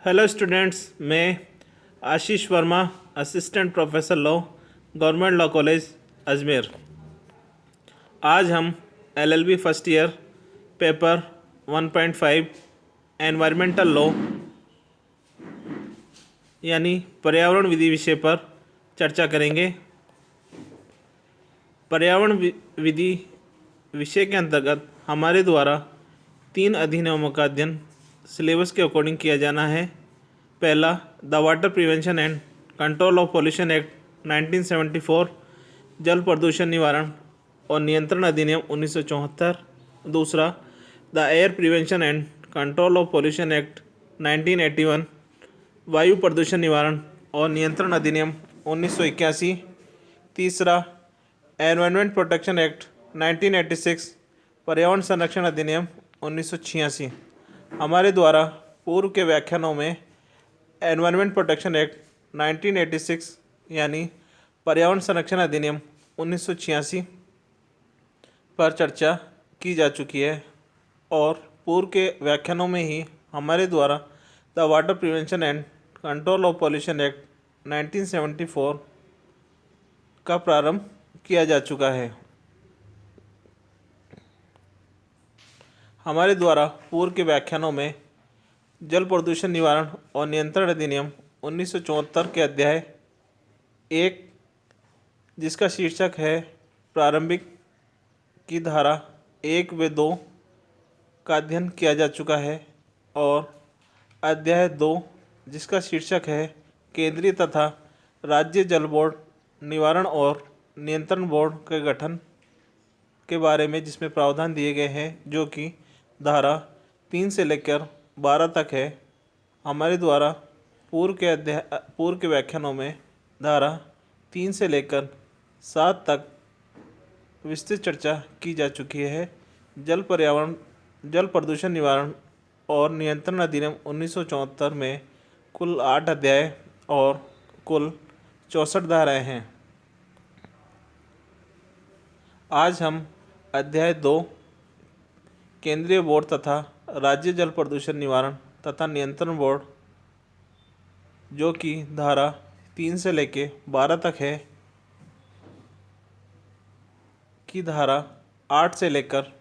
Hello students, मैं Ashish Verma, assistant professor law, government law college Ajmer. आज हम LLB first year paper 1.5 environmental law यानी पर्यावरण विधि विषय पर चर्चा करेंगे। पर्यावरण विधि विषय के अंतर्गत हमारे द्वारा 3 अधिनियमों का अध्ययन सिलेबस के अकॉर्डिंग किया जाना है। पहला, the water prevention and control of pollution act 1974, जल प्रदूषण निवारण और नियंत्रण अधिनियम 1974। दूसरा, the air prevention and control of pollution act 1981, वायु प्रदूषण निवारण और नियंत्रण अधिनियम 1981। तीसरा, एनवायरनमेंट प्रोटेक्शन एक्ट 1986, पर्यावरण संरक्षण अधिनियम 1986। हमारे द्वारा पूर्व के व्याख्यानों में एनवायरनमेंट प्रोटेक्शन एक्ट 1986 यानी पर्यावरण संरक्षण अधिनियम 1986 पर चर्चा की जा चुकी है और पूर्व के व्याख्यानों में ही हमारे द्वारा the water prevention and control of pollution act 1974 का प्रारंभ किया जा चुका है। हमारे द्वारा पूर्व के व्याख्यानों में जल प्रदूषण निवारण और नियंत्रण अधिनियम 1974 के अध्याय 1, जिसका शीर्षक है प्रारंभिक की धारा 1 व 2 का अध्ययन किया जा चुका है और अध्याय 2, जिसका शीर्षक है केंद्रीय तथा राज्य जल बोर्ड निवारण और नियंत्रण बोर्ड के गठन के बारे में, जिसमें प्रावधान दिए गए हैं, जो कि धारा 3 से लेकर 12 तक है। हमारे द्वारा पूर्व के व्याख्यानों में धारा 3 से लेकर 7 तक विस्तृत चर्चा की जा चुकी है। जल प्रदूषण निवारण और नियंत्रण अधिनियम 1974 में कुल 8 अध्याय और कुल 64 धाराएँ हैं। आज हम अध्याय 2, केंद्रीय बोर्ड तथा राज्य जल प्रदूषण निवारण तथा नियंत्रण बोर्ड, जो कि धारा 3 से लेके 12 तक है, की धारा 8 से लेकर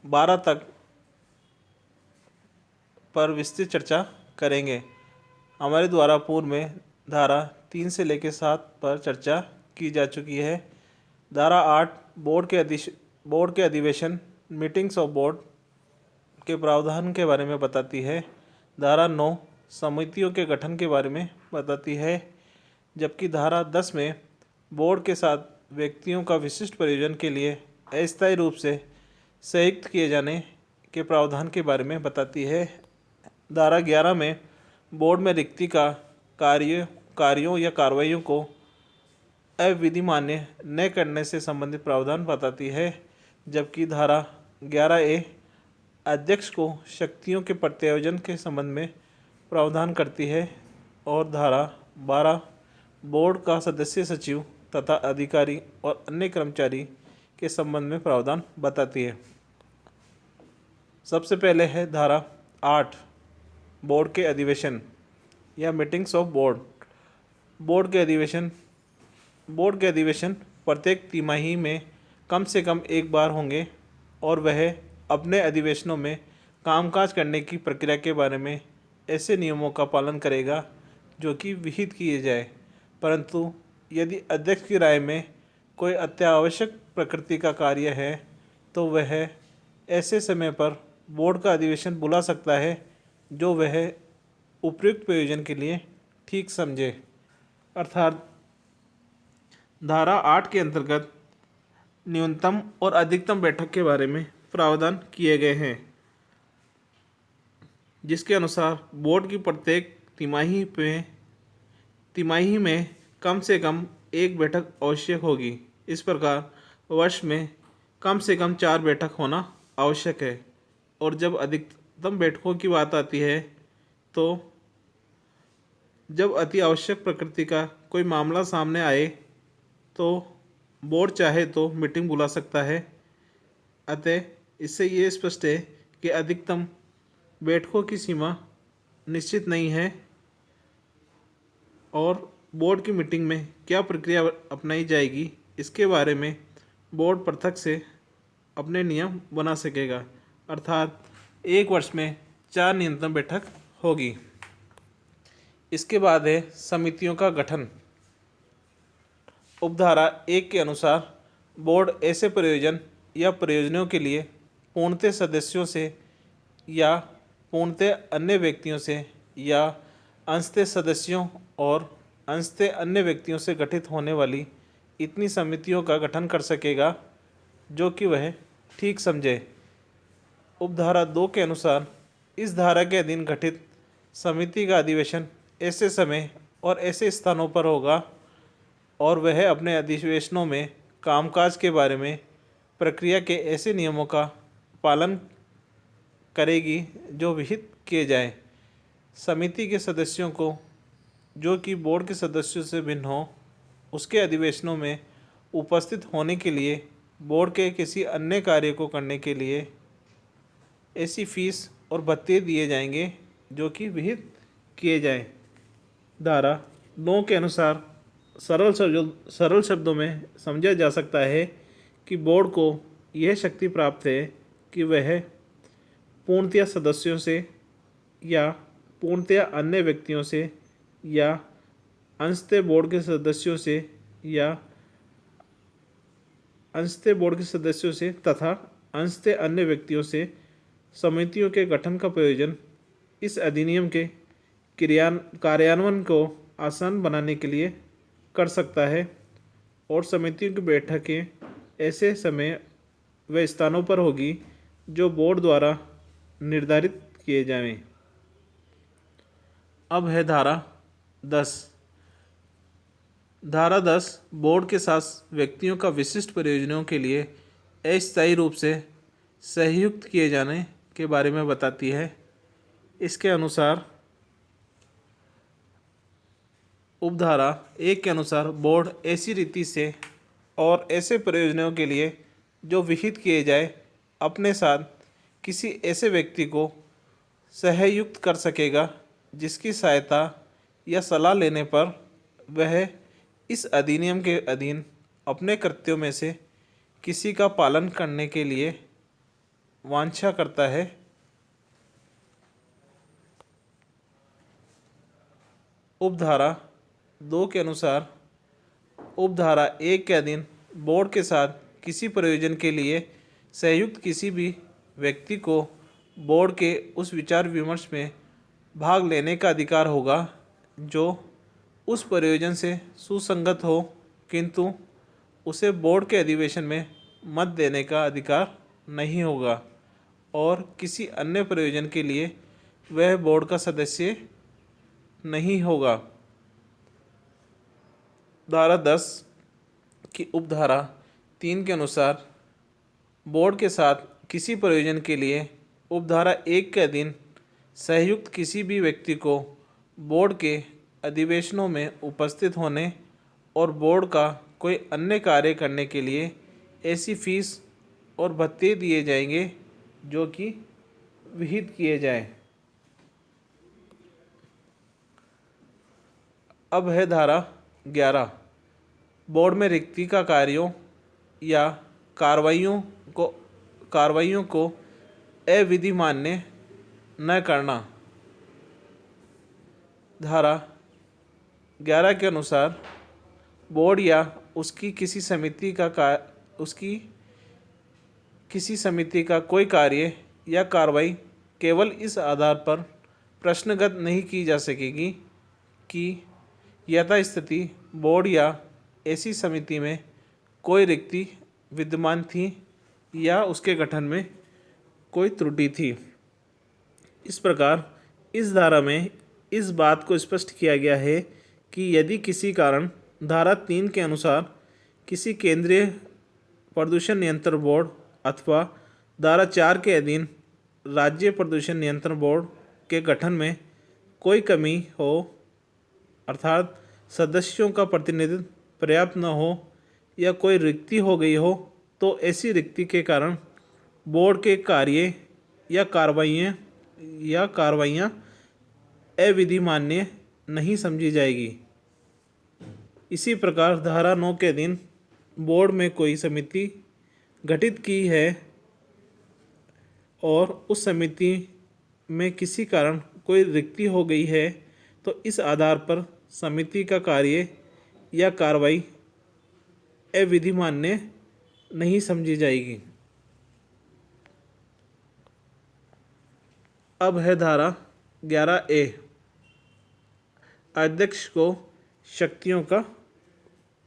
12 तक पर विस्तृत चर्चा करेंगे। हमारे द्वारा पूर्व में धारा 3 से लेकर 7 पर चर्चा की जा चुकी है। धारा 8 बोर्ड के अधिवेशन मीटिंग्स ऑफ बोर्ड के प्रावधान के बारे में बताती है। धारा 9 समितियों के गठन के बारे में बताती है, जबकि धारा 10 में बोर्ड के साथ व्यक्तियों का विशिष्ट प्रयोजन के लिए अस्थायी रूप से संयुक्त किए जाने के प्रावधान के बारे में बताती है। धारा 11 में बोर्ड में रिक्ति का कार्यों या कार्रवाइयों को अविधिमान्य न करने से संबंधित प्रावधान बताती है, जबकि धारा 11A अध्यक्ष को शक्तियों के प्रत्यायोजन के संबंध में प्रावधान करती है और धारा 12 बोर्ड का सदस्य, सचिव तथा अधिकारी और अन्य कर्मचारी के संबंध में प्रावधान बताती है। सबसे पहले है धारा 8, बोर्ड के अधिवेशन या मीटिंग्स ऑफ बोर्ड। बोर्ड के अधिवेशन प्रत्येक तिमाही में कम से कम एक बार होंगे और वह अपने अधिवेशनों में कामकाज करने की प्रक्रिया के बारे में ऐसे नियमों का पालन करेगा जो कि विहित किए जाए, परंतु यदि अध्यक्ष की राय में कोई अत्यावश्यक प्रकृति का कार्य है तो वह ऐसे समय पर बोर्ड का अधिवेशन बुला सकता है जो वह उपयुक्त प्रयोजन के लिए ठीक समझे। अर्थात धारा 8 के अंतर्गत न्यूनतम और अधिकतम बैठक के बारे में प्रावधान किए गए हैं, जिसके अनुसार बोर्ड की प्रत्येक तिमाही में कम से कम एक बैठक आवश्यक होगी। इस प्रकार वर्ष में कम से कम 4 बैठक होना आवश्यक है। और जब अधिकतम बैठकों की बात आती है तो जब अति आवश्यक प्रकृति का कोई मामला सामने आए तो बोर्ड चाहे तो मीटिंग बुला सकता है। अतः इससे ये स्पष्ट है कि अधिकतम बैठकों की सीमा निश्चित नहीं है और बोर्ड की मीटिंग में क्या प्रक्रिया अपनाई जाएगी, इसके बारे में बोर्ड पृथक से अपने नियम बना सकेगा। अर्थात 1 वर्ष में 4 नियंत्रण बैठक होगी। इसके बाद है समितियों का गठन। उपधारा 1 के अनुसार बोर्ड ऐसे प्रयोजन या प्रयोजनों के लिए पूर्णतः सदस्यों से या पूर्णतः अन्य व्यक्तियों से या अंशतः सदस्यों और अंशतः अन्य व्यक्तियों से गठित होने वाली इतनी समितियों का गठन कर सकेगा जो कि वह ठीक समझे। उपधारा 2 के अनुसार इस धारा के अधीन गठित समिति का अधिवेशन ऐसे समय और ऐसे स्थानों पर होगा और वह अपने अधिवेशनों में कामकाज के बारे में प्रक्रिया के ऐसे नियमों का पालन करेगी जो विहित किए जाएं। समिति के सदस्यों को जो कि बोर्ड के सदस्यों से भिन्न हो उसके अधिवेशनों में उपस्थित होने के लिए बोर्ड के किसी अन्य कार्य को करने के लिए ऐसी फीस और भत्ते दिए जाएंगे जो कि विहित किए जाएं। धारा 9 के अनुसार सरल शब्दों में समझा जा सकता है कि बोर्ड को यह शक्ति प्राप्त है कि वह पूर्णतया सदस्यों से या पूर्णतया अन्य व्यक्तियों से या अंशतः बोर्ड के सदस्यों से या अंशतः बोर्ड के सदस्यों से तथा अंशतः अन्य व्यक्तियों से समितियों के गठन का प्रयोजन इस अधिनियम के कार्यान्वयन को आसान बनाने के लिए कर सकता है और समितियों की बैठकें ऐसे समय व स्थानों पर होगी जो बोर्ड द्वारा निर्धारित किए जाएं। अब है धारा 10। धारा 10 बोर्ड के साथ व्यक्तियों का विशिष्ट प्रयोजनों के लिए अस्थायी रूप से सहयुक्त किए जाने के बारे में बताती है। इसके अनुसार उपधारा 1 के अनुसार बोर्ड ऐसी रीति से और ऐसे प्रयोजनों के लिए जो विहित किए जाए अपने साथ किसी ऐसे व्यक्ति को सहयुक्त कर सकेगा जिसकी सहायता या सलाह लेने पर वह इस अधिनियम के अधीन अपने कृत्यों में से किसी का पालन करने के लिए वांछा करता है। उपधारा 2 के अनुसार उपधारा 1 के अधीन बोर्ड के साथ किसी प्रयोजन के लिए संयुक्त किसी भी व्यक्ति को बोर्ड के उस विचार विमर्श में भाग लेने का अधिकार होगा जो उस प्रयोजन से सुसंगत हो, किंतु उसे बोर्ड के अधिवेशन में मत देने का अधिकार नहीं होगा और किसी अन्य प्रयोजन के लिए वह बोर्ड का सदस्य नहीं होगा। धारा 10 की उपधारा 3 के अनुसार बोर्ड के साथ किसी प्रयोजन के लिए उपधारा 1 के अधीन संयुक्त किसी भी व्यक्ति को बोर्ड के अधिवेशनों में उपस्थित होने और बोर्ड का कोई अन्य कार्य करने के लिए ऐसी फीस और भत्ते दिए जाएंगे जो कि विहित किए जाएं। अब है धारा 11। बोर्ड में रिक्ति का कार्यों या कार्रवाइयों को अविधि मान्य न करना। धारा 11 के अनुसार बोर्ड या उसकी किसी समिति का कोई कार्य या कार्रवाई केवल इस आधार पर प्रश्नगत नहीं की जा सकेगी कि यथास्थिति बोर्ड या ऐसी समिति में कोई रिक्ति विद्यमान थी या उसके गठन में कोई त्रुटि थी। इस प्रकार इस धारा में इस बात को स्पष्ट किया गया है कि यदि किसी कारण धारा 3 के अनुसार किसी केंद्रीय प्रदूषण नियंत्रण बोर्ड अथवा धारा 4 के अधीन राज्य प्रदूषण नियंत्रण बोर्ड के गठन में कोई कमी हो, अर्थात सदस्यों का प्रतिनिधित्व पर्याप्त न हो या कोई रिक्ति हो गई हो, तो ऐसी रिक्ति के कारण बोर्ड के कार्य या कार्रवाइयाँ अविधि मान्य नहीं समझी जाएगी। इसी प्रकार धारा 9 के अधीन बोर्ड में कोई समिति गठित की है और उस समिति में किसी कारण कोई रिक्ति हो गई है तो इस आधार पर समिति का कार्य या कार्रवाई अविधि मान्य नहीं समझी जाएगी। अब है धारा 11A, अध्यक्ष को शक्तियों का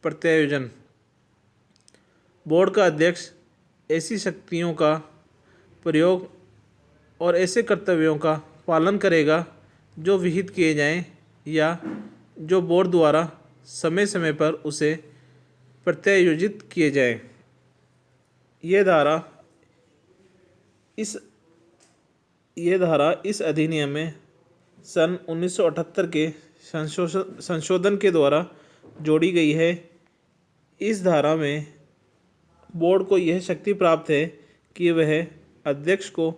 प्रत्यायोजन। बोर्ड का अध्यक्ष ऐसी शक्तियों का प्रयोग और ऐसे कर्तव्यों का पालन करेगा जो विहित किए जाएं या जो बोर्ड द्वारा समय समय पर उसे प्रत्यायोजित किए जाएं। ये धारा इस अधिनियम में सन 1978 के संशोधन के द्वारा जोड़ी गई है। इस धारा में बोर्ड को यह शक्ति प्राप्त है कि वह अध्यक्ष को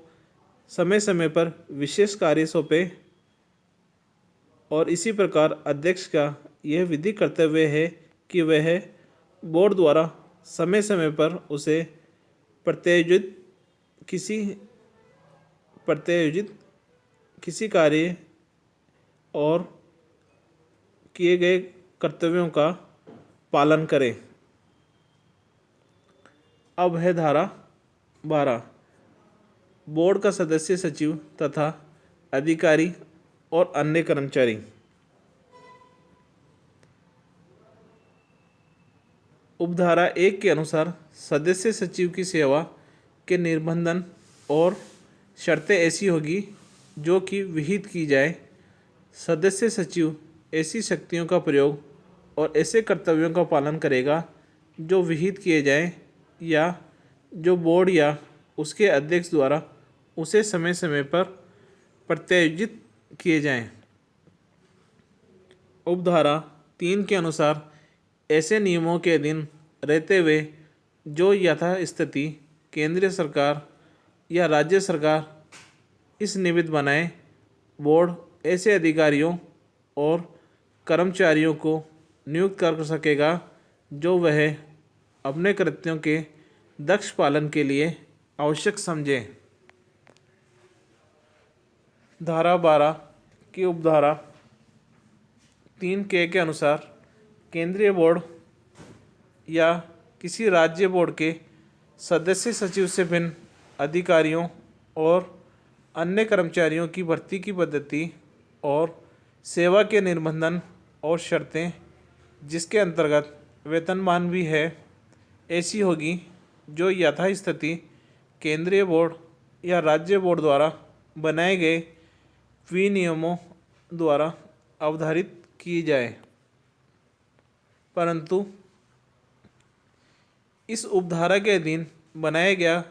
समय समय पर विशेष कार्य सौंपे और इसी प्रकार अध्यक्ष का यह विधिक कर्तव्य है कि वह बोर्ड द्वारा समय समय पर उसे प्रत्यायोजित किसी कार्य और किए गए कर्तव्यों का पालन करे। अब है धारा 12, बोर्ड का सदस्य सचिव तथा अधिकारी और अन्य कर्मचारी। उपधारा 1 के अनुसार सदस्य सचिव की सेवा के निर्बंधन और शर्तें ऐसी होगी जो कि विहित की जाए। सदस्य सचिव ऐसी शक्तियों का प्रयोग और ऐसे कर्तव्यों का पालन करेगा जो विहित किए जाएं या जो बोर्ड या उसके अध्यक्ष द्वारा उसे समय समय पर प्रत्यायोजित किए जाएं। उपधारा 3 के अनुसार ऐसे नियमों के अधीन रहते हुए जो यथास्थिति केंद्रीय सरकार या राज्य सरकार इस निमित्त बनाए, बोर्ड ऐसे अधिकारियों और कर्मचारियों को नियुक्त कर सकेगा जो वह अपने कृत्यों के दक्ष पालन के लिए आवश्यक समझे। धारा 12 की उपधारा 3 के अनुसार केंद्रीय बोर्ड या किसी राज्य बोर्ड के सदस्य सचिव से भिन्न अधिकारियों और अन्य कर्मचारियों की भर्ती की पद्धति और सेवा के निर्बंधन और शर्तें जिसके अंतर्गत वेतनमान भी है ऐसी होगी जो यथास्थिति केंद्रीय बोर्ड या राज्य बोर्ड द्वारा बनाए गए विनियमों द्वारा अवधारित की जाए। परंतु इस उपधारा के अधीन बनाया गया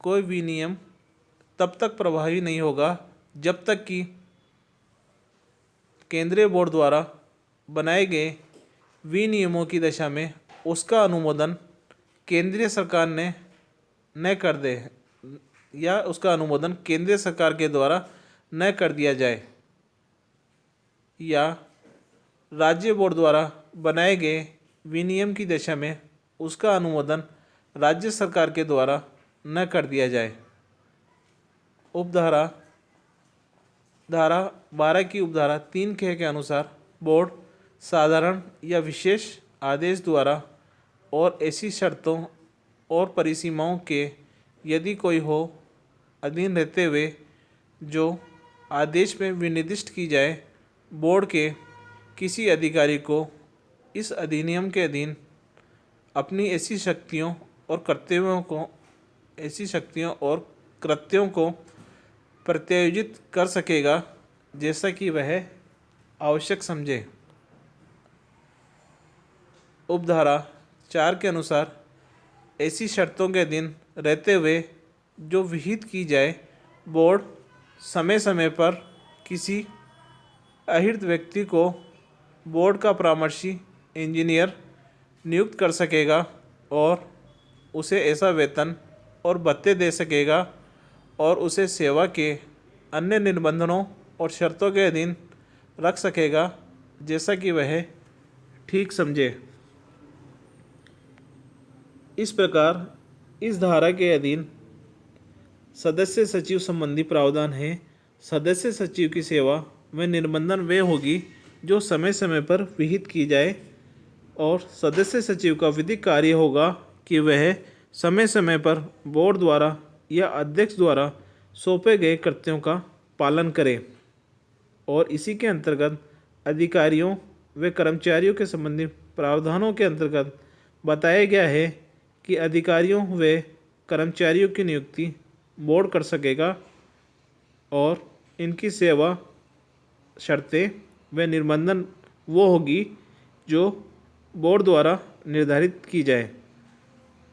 कोई भी नियम तब तक प्रभावी नहीं होगा जब तक कि केंद्रीय बोर्ड द्वारा बनाए गए विनियमों की दशा में उसका अनुमोदन केंद्रीय सरकार ने न कर दे या उसका अनुमोदन केंद्रीय सरकार के द्वारा न कर दिया जाए या राज्य बोर्ड द्वारा बनाए गए विनियम की दशा में उसका अनुमोदन राज्य सरकार के द्वारा न कर दिया जाए। उपधारा धारा 12 की उपधारा 3 के अनुसार बोर्ड साधारण या विशेष आदेश द्वारा और ऐसी शर्तों और परिसीमाओं के यदि कोई हो अधीन रहते हुए जो आदेश में विनिर्दिष्ट की जाए, बोर्ड के किसी अधिकारी को इस अधिनियम के अधीन अपनी ऐसी शक्तियों और कृत्यों को प्रत्यायोजित कर सकेगा जैसा कि वह आवश्यक समझे। उपधारा 4 के अनुसार ऐसी शर्तों के अधीन रहते हुए जो विहित की जाए, बोर्ड समय समय पर किसी अहिर्त व्यक्ति को बोर्ड का परामर्शी इंजीनियर नियुक्त कर सकेगा और उसे ऐसा वेतन और भत्ते दे सकेगा और उसे सेवा के अन्य निबंधनों और शर्तों के अधीन रख सकेगा जैसा कि वह ठीक समझे। इस प्रकार इस धारा के अधीन सदस्य सचिव संबंधी प्रावधान है। सदस्य सचिव की सेवा व निबंधन वे होगी जो समय समय पर विहित की जाए, और सदस्य सचिव का विधिक कार्य होगा कि वह समय समय पर बोर्ड द्वारा या अध्यक्ष द्वारा सौंपे गए कर्तव्यों का पालन करे। और इसी के अंतर्गत अधिकारियों व कर्मचारियों के संबंधी प्रावधानों के अंतर्गत बताया गया है कि अधिकारियों व कर्मचारियों की नियुक्ति बोर्ड कर सकेगा, और इनकी सेवा शर्तें व निबंधन वो होगी जो बोर्ड द्वारा निर्धारित की जाए,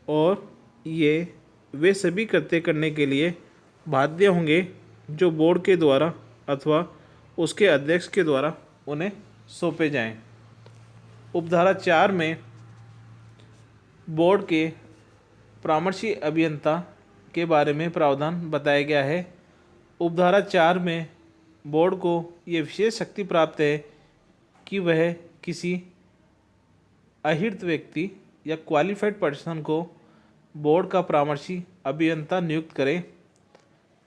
और ये वे सभी कृत्य करने के लिए बाध्य होंगे जो बोर्ड के द्वारा अथवा उसके अध्यक्ष के द्वारा उन्हें सौंपे जाएं। उपधारा 4 में बोर्ड के परामर्शी अभियंता के बारे में प्रावधान बताया गया है। उपधारा 4 में बोर्ड को ये विशेष शक्ति प्राप्त है कि वह किसी अहिर्त व्यक्ति या क्वालिफाइड पर्सन को बोर्ड का परामर्शी अभियंता नियुक्त करे।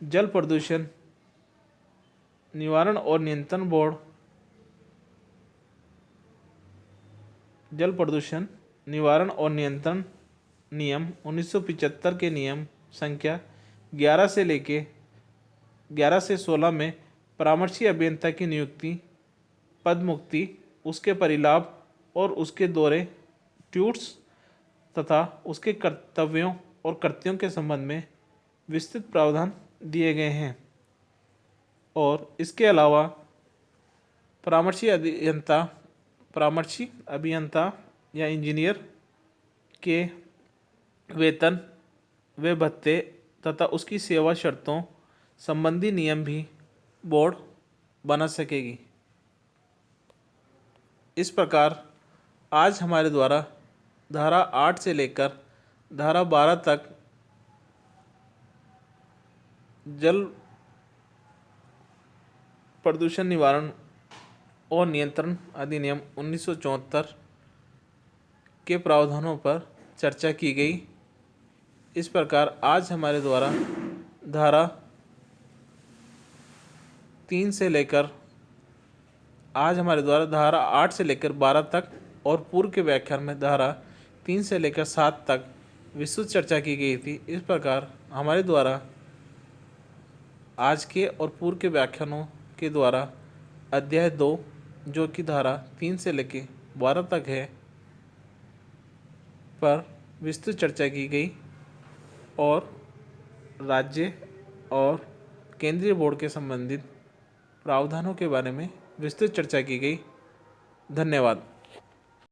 जल प्रदूषण निवारण और नियंत्रण बोर्ड जल प्रदूषण निवारण और नियंत्रण नियम 1975 के नियम संख्या 11 से 16 में परामर्शी अभियंता की नियुक्ति, पद मुक्ति, उसके परिलाभ और उसके दौरे ट्यूट्स तथा उसके कर्तव्यों और कृत्यों के संबंध में विस्तृत प्रावधान दिए गए हैं। और इसके अलावा परामर्शी अभियंता या इंजीनियर के वेतन व भत्ते तथा उसकी सेवा शर्तों संबंधी नियम भी बोर्ड बना सकेगी। इस प्रकार आज हमारे द्वारा धारा 8 से लेकर धारा 12 तक जल प्रदूषण निवारण और नियंत्रण अधिनियम 1974 के प्रावधानों पर चर्चा की गई। इस प्रकार आज हमारे द्वारा धारा 8 से लेकर 12 तक और पूर्व के व्याख्यान में धारा 3 से लेकर 7 तक विस्तृत चर्चा की गई थी। इस प्रकार हमारे द्वारा आज के और पूर्व के व्याख्यानों के द्वारा अध्याय 2 जो कि धारा 3 से लेकर 12 तक है पर विस्तृत चर्चा की गई, और राज्य और केंद्रीय बोर्ड के संबंधित प्रावधानों के बारे में विस्तृत चर्चा की गई। धन्यवाद।